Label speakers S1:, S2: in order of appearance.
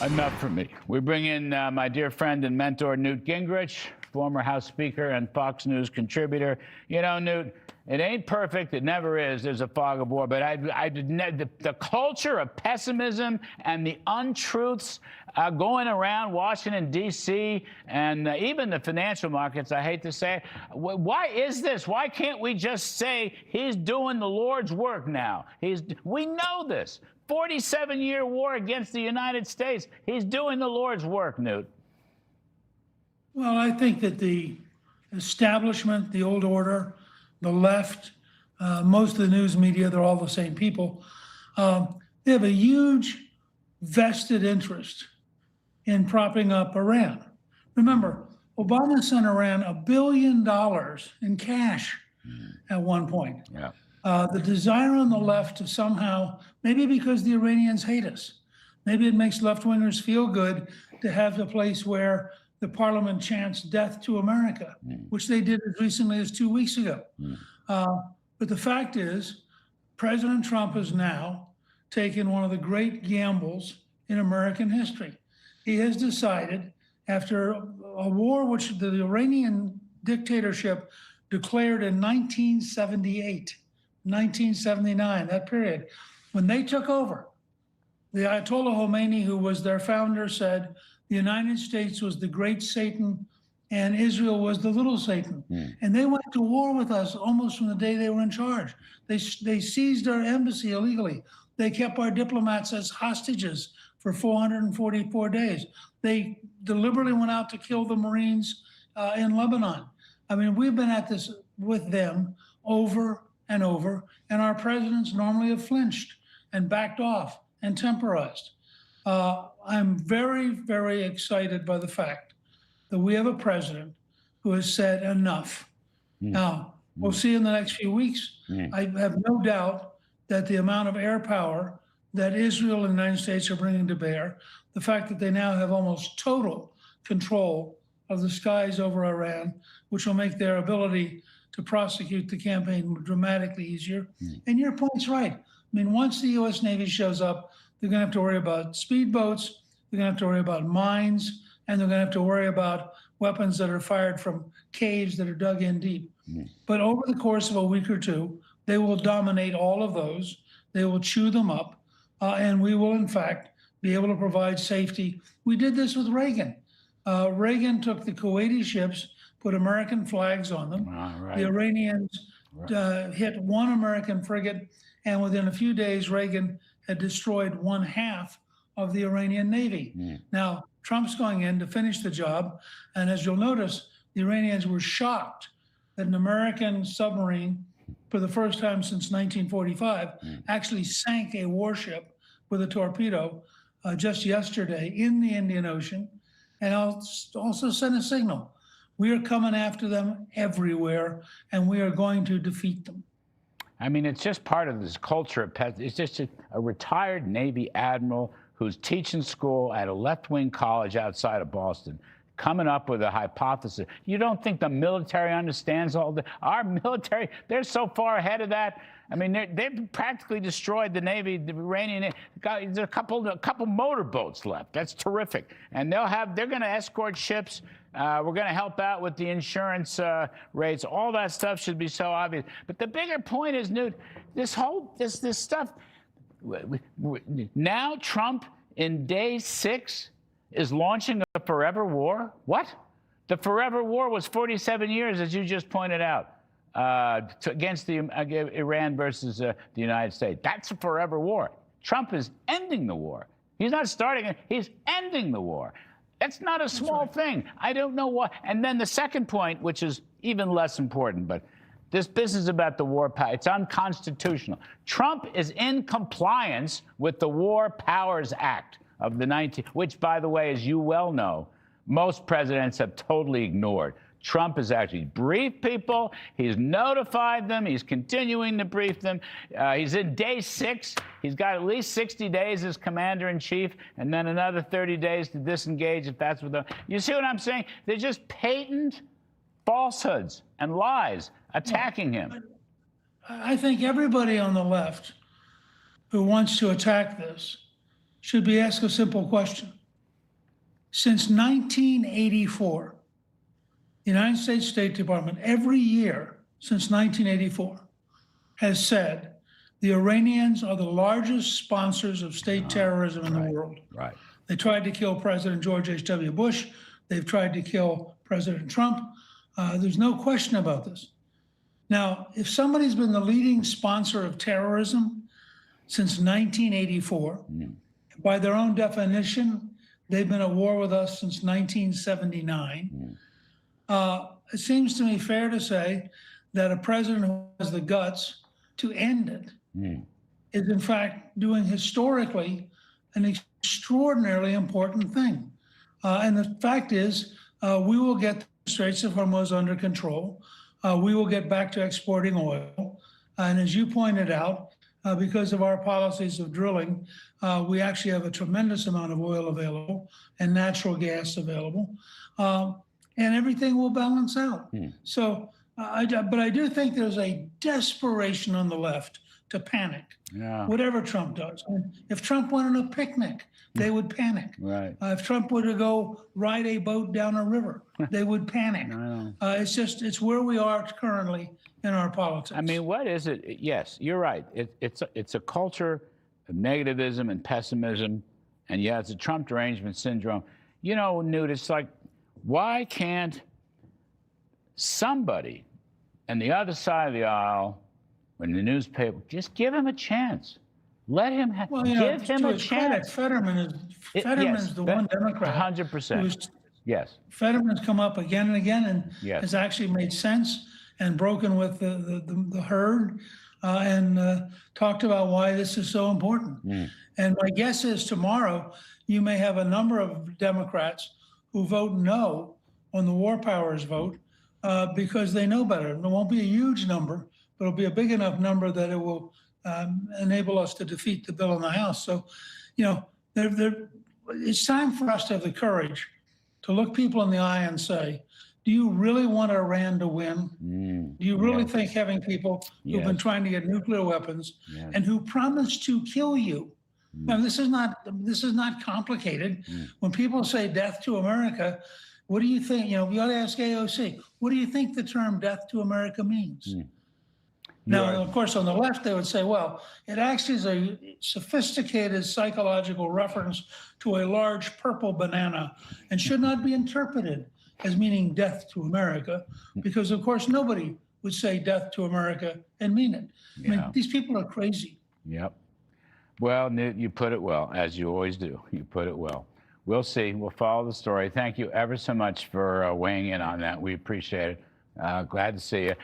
S1: Enough for me. We bring in my dear friend and mentor, Newt Gingrich, former House Speaker and Fox News contributor. You know, Newt, it ain't perfect. It never is. There's a fog of war. But the culture of pessimism and the untruths going around Washington, D.C., and even the financial markets, I hate to say it. Why is this? Why can't we just say he's doing the Lord's work now? We know this. 47-year war against the United States. He's doing the Lord's work, Newt.
S2: Well, I think that the establishment, the old order, the left, most of the news media, they're all the same people. They have a huge vested interest in propping up Iran. Remember, Obama sent Iran $1 billion in cash at one point.
S1: Yeah.
S2: The desire on the left to somehow, maybe because the Iranians hate us, maybe it makes left-wingers feel good to have a place where the parliament chants death to America, which they did as recently as 2 weeks ago. But the fact is, President Trump has now taken one of the great gambles in American history. He has decided, after a war which the Iranian dictatorship declared in 1978, 1979, that period, when they took over, the Ayatollah Khomeini, who was their founder, said the United States was the great Satan and Israel was the little Satan. And they went to war with us almost from the day they were in charge. They seized our embassy illegally. They kept our diplomats as hostages for 444 days. They deliberately went out to kill the Marines in Lebanon. I mean, we've been at this with them over and over, and our presidents normally have flinched and backed off and temporized. I'm very, very excited by the fact that we have a president who has said enough. Now, we'll see in the next few weeks. I have no doubt that the amount of air power that Israel and the United States are bringing to bear, the fact that they now have almost total control of the skies over Iran, which will make their ability to prosecute the campaign dramatically easier. And your point's right. I mean, once the U.S. Navy shows up, they're going to have to worry about speedboats, they're going to have to worry about mines, and they're going to have to worry about weapons that are fired from caves that are dug in deep. But over the course of a week or two, they will dominate all of those. They will chew them up, and we will, in fact, be able to provide safety. We did this with Reagan. Reagan took the Kuwaiti ships, put American flags on them. The Iranians hit one American frigate, and within a few days, Reagan had destroyed 1/2 of the Iranian Navy. Now, Trump's going in to finish the job, and as you'll notice, the Iranians were shocked that an American submarine, for the first time since 1945, actually sank a warship with a torpedo just yesterday in the Indian Ocean, and also sent a signal. We are coming after them everywhere, and we are going to defeat them.
S1: I mean, it's just part of this culture of it's just a retired Navy admiral who's teaching school at a left-wing college outside of Boston, coming up with a hypothesis. You don't think the military understands all the? Our military, they're so far ahead of that. I mean, they've practically destroyed the Navy, the Iranian. There's a couple motorboats left. That's terrific, and they're going to escort ships. We're going to help out with the insurance rates. All that stuff should be so obvious. But the bigger point is, Newt, this stuff. Now Trump, in day 6, is launching a forever war. What? The forever war was 47 years, as you just pointed out, against Iran versus the United States. That's a forever war. Trump is ending the war. He's not starting it. He's ending the war. That's not a small thing. I don't know why. And then the second point, which is even less important, but this business about the war power, it's unconstitutional. Trump is in compliance with the War Powers Act of the which, by the way, as you well know, most presidents have totally ignored. Trump has actually briefed people. He's notified them. He's continuing to brief them. He's in day 6. He's got at least 60 days as commander-in-chief, and then another 30 days to disengage if that's what you see what I'm saying? They're just patent falsehoods and lies attacking him.
S2: I think everybody on the left who wants to attack this should be asked a simple question. Since 1984, the United States State Department, every year since 1984, has said the Iranians are the largest sponsors of state terrorism in the world.
S1: Right.
S2: They tried to kill President George H.W. Bush. They've tried to kill President Trump. There's no question about this. Now, if somebody's been the leading sponsor of terrorism since 1984, by their own definition, they've been at war with us since 1979. It seems to me fair to say that a president who has the guts to end it is, in fact, doing historically an extraordinarily important thing. And the fact is, we will get the Straits of Hormuz under control. We will get back to exporting oil. And as you pointed out, because of our policies of drilling, we actually have a tremendous amount of oil available and natural gas available. And everything will balance out. So, but I do think there's a desperation on the left to panic, whatever Trump does. I mean, if Trump went on a picnic, they would panic.
S1: Right.
S2: If Trump were to go ride a boat down a river, they would panic. It's just, it's where we are currently in our politics.
S1: I mean, what is it? Yes, you're right. It's a culture of negativism and pessimism, and yeah, it's a Trump derangement syndrome. You know, Newt, it's like, why can't somebody on the other side of the aisle, when the newspaper, just give him a chance? Let him give him a chance.
S2: Fetterman is the one Democrat.
S1: 100%. Yes.
S2: Fetterman's come up again and again and has actually made sense and broken with the herd and talked about why this is so important. And my guess is tomorrow you may have a number of Democrats who vote no on the war powers vote because they know better. There won't be a huge number, but it'll be a big enough number that it will enable us to defeat the bill in the House. So, you know, it's time for us to have the courage to look people in the eye and say, do you really want Iran to win? Do you really think having people who've been trying to get nuclear weapons and who promise to kill you? Now, this is not complicated. When people say death to America, what do you think? You know, you ought to ask AOC, what do you think the term death to America means? Now, of course, on the left, they would say, well, it actually is a sophisticated psychological reference to a large purple banana and should not be interpreted as meaning death to America, because, of course, nobody would say death to America and mean it. I mean, these people are crazy.
S1: Yep. Well, Newt, you put it well, as you always do. You put it well. We'll see. We'll follow the story. Thank you ever so much for weighing in on that. We appreciate it. Glad to see you.